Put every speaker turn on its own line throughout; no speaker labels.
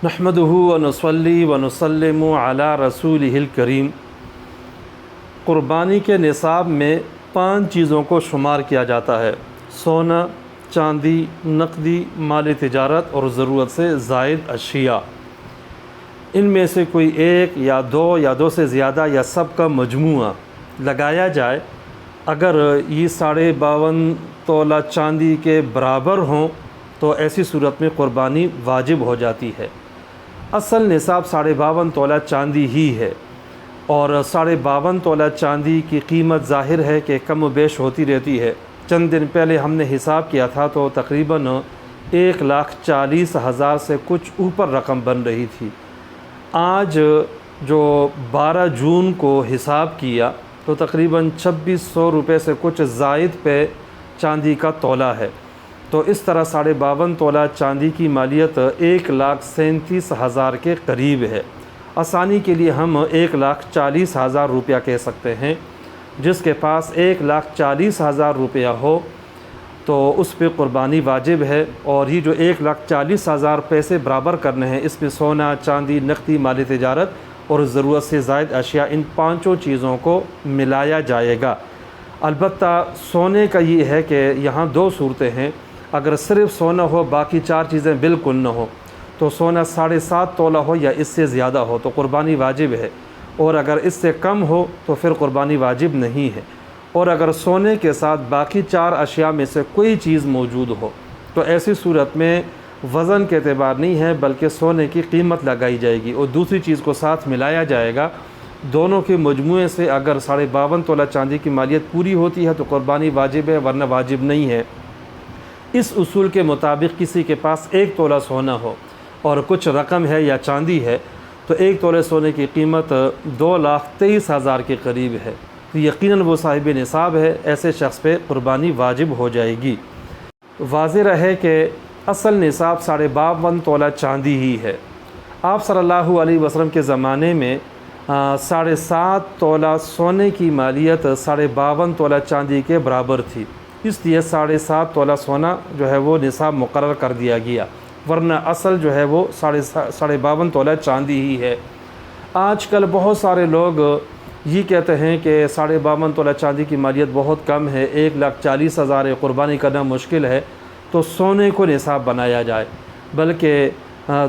نحمدہ ونصلی ونسلم علی رسولہ الکریم۔ قربانی کے نصاب میں 5 چیزوں کو شمار کیا جاتا ہے: سونا، چاندی، نقدی، مال تجارت اور ضرورت سے زائد اشیاء۔ ان میں سے کوئی ایک یا دو سے زیادہ یا سب کا مجموعہ لگایا جائے، اگر یہ 52.5 تولہ چاندی کے برابر ہوں تو ایسی صورت میں قربانی واجب ہو جاتی ہے۔ اصل نصاب 52.5 تولہ چاندی ہی ہے، اور 52.5 تولہ چاندی کی قیمت ظاہر ہے کہ کم و بیش ہوتی رہتی ہے۔ چند دن پہلے ہم نے حساب کیا تھا تو تقریباً 1,40,000 سے کچھ اوپر رقم بن رہی تھی۔ آج جو 12 جون کو حساب کیا تو تقریباً 2,600 روپے سے کچھ زائد پہ چاندی کا تولہ ہے۔ تو اس طرح 52.5 تولہ چاندی کی مالیت 1,37,000 کے قریب ہے۔ آسانی کے لیے ہم 1,40,000 روپیہ کہہ سکتے ہیں۔ جس کے پاس 1,40,000 روپیہ ہو تو اس پہ قربانی واجب ہے، اور یہ جو 1,40,000 پیسے برابر کرنے ہیں، اس پہ سونا، چاندی، نقدی، مال تجارت اور ضرورت سے زائد اشیاء، ان 5 چیزوں کو ملایا جائے گا۔ البتہ سونے کا یہ ہے کہ یہاں 2 صورتیں ہیں۔ اگر صرف سونا ہو، باقی 4 چیزیں بالکل نہ ہو، تو سونا 7.5 تولہ ہو یا اس سے زیادہ ہو تو قربانی واجب ہے، اور اگر اس سے کم ہو تو پھر قربانی واجب نہیں ہے۔ اور اگر سونے کے ساتھ باقی 4 اشیاء میں سے کوئی چیز موجود ہو تو ایسی صورت میں وزن کے اعتبار نہیں ہے، بلکہ سونے کی قیمت لگائی جائے گی اور دوسری چیز کو ساتھ ملایا جائے گا۔ دونوں کے مجموعے سے اگر 52.5 تولہ چاندی کی مالیت پوری ہوتی ہے تو قربانی واجب ہے، ورنہ واجب نہیں ہے۔ اس اصول کے مطابق کسی کے پاس 1 تولہ سونا ہو اور کچھ رقم ہے یا چاندی ہے تو 1 تولہ سونے کی قیمت 2,23,000 کے قریب ہے، تو یقیناً وہ صاحب نصاب ہے۔ ایسے شخص پہ قربانی واجب ہو جائے گی۔ واضح رہے کہ اصل نصاب 52.5 تولہ چاندی ہی ہے۔ آپ صلی اللہ علیہ وسلم کے زمانے میں 7.5 تولہ سونے کی مالیت 52.5 تولہ چاندی کے برابر تھی، اس لیے 7.5 تولہ سونا جو ہے وہ نصاب مقرر کر دیا گیا، ورنہ اصل جو ہے وہ 52.5 تولہ چاندی ہی ہے۔ آج کل بہت سارے لوگ یہ کہتے ہیں کہ 52.5 تولہ چاندی کی مالیت بہت کم ہے، 1,40,000 قربانی کرنا مشکل ہے، تو سونے کو نصاب بنایا جائے۔ بلکہ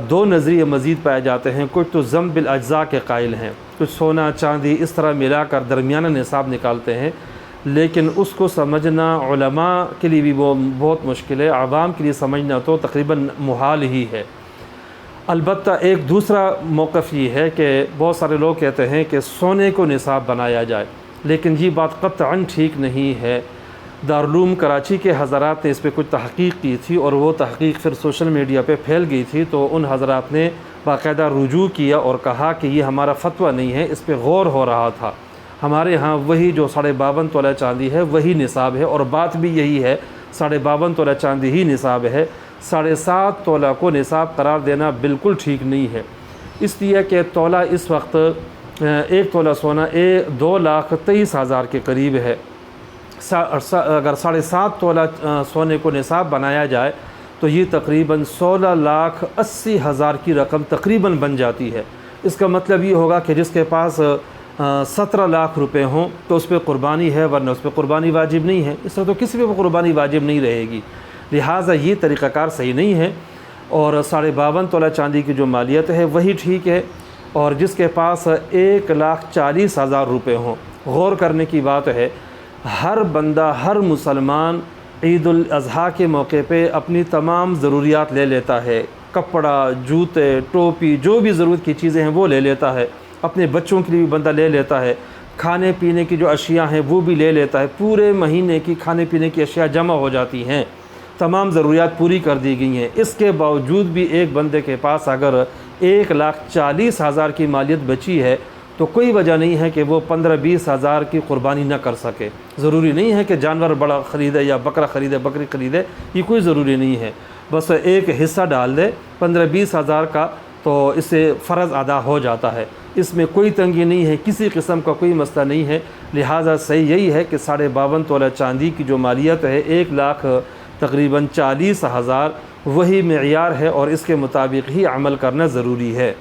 2 نظریے مزید پائے جاتے ہیں۔ کچھ تو ضم بالاجزاء کے قائل ہیں، کچھ سونا چاندی اس طرح ملا کر درمیانہ نصاب نکالتے ہیں، لیکن اس کو سمجھنا علماء کے لیے بھی وہ بہت مشکل ہے، عوام کے لیے سمجھنا تو تقریباً محال ہی ہے۔ البتہ ایک دوسرا موقف یہ ہے کہ بہت سارے لوگ کہتے ہیں کہ سونے کو نصاب بنایا جائے، لیکن یہ بات قطعاً ٹھیک نہیں ہے۔ دارالعلوم کراچی کے حضرات نے اس پہ کچھ تحقیق کی تھی، اور وہ تحقیق پھر سوشل میڈیا پہ پھیل گئی تھی، تو ان حضرات نے باقاعدہ رجوع کیا اور کہا کہ یہ ہمارا فتویٰ نہیں ہے، اس پہ غور ہو رہا تھا۔ ہمارے ہاں وہی جو 52.5 تولہ چاندی ہے وہی نصاب ہے، اور بات بھی یہی ہے، 52.5 تولہ چاندی ہی نصاب ہے۔ 7.5 تولہ کو نصاب قرار دینا بالکل ٹھیک نہیں ہے، اس لیے کہ تولہ اس وقت 1 تولہ سونا 2,23,000 کے قریب ہے۔ اگر 7.5 تولہ سونے کو نصاب بنایا جائے تو یہ تقریباً 16,80,000 کی رقم تقریباً بن جاتی ہے۔ اس کا مطلب یہ ہوگا کہ جس کے پاس 17 لاکھ روپے ہوں تو اس پہ قربانی ہے، ورنہ اس پہ قربانی واجب نہیں ہے۔ اس طرح تو کسی پہ قربانی واجب نہیں رہے گی، لہٰذا یہ طریقہ کار صحیح نہیں ہے، اور 52.5 تولہ چاندی کی جو مالیت ہے وہی ٹھیک ہے۔ اور جس کے پاس 1,40,000 روپے ہوں، غور کرنے کی بات ہے، ہر بندہ، ہر مسلمان عید الاضحیٰ کے موقع پہ اپنی تمام ضروریات لے لیتا ہے، کپڑا، جوتے، ٹوپی، جو بھی ضرورت کی چیزیں ہیں وہ لے لیتا ہے، اپنے بچوں کے لیے بھی بندہ لے لیتا ہے، کھانے پینے کی جو اشیاء ہیں وہ بھی لے لیتا ہے، پورے مہینے کی کھانے پینے کی اشیاء جمع ہو جاتی ہیں، تمام ضروریات پوری کر دی گئی ہیں۔ اس کے باوجود بھی ایک بندے کے پاس اگر 1,40,000 کی مالیت بچی ہے تو کوئی وجہ نہیں ہے کہ وہ 15-20 ہزار کی قربانی نہ کر سکے۔ ضروری نہیں ہے کہ جانور بڑا خریدے یا بکرا خریدے، بکری خریدے، یہ کوئی ضروری نہیں ہے، بس ایک حصہ ڈال دے 15-20 ہزار کا تو اس سے فرض ادا ہو جاتا ہے۔ اس میں کوئی تنگی نہیں ہے، کسی قسم کا کوئی مسئلہ نہیں ہے، لہٰذا صحیح یہی ہے کہ 52.5 تولہ چاندی کی جو مالیت ہے 1,40,000 تقریباً وہی معیار ہے اور اس کے مطابق ہی عمل کرنا ضروری ہے۔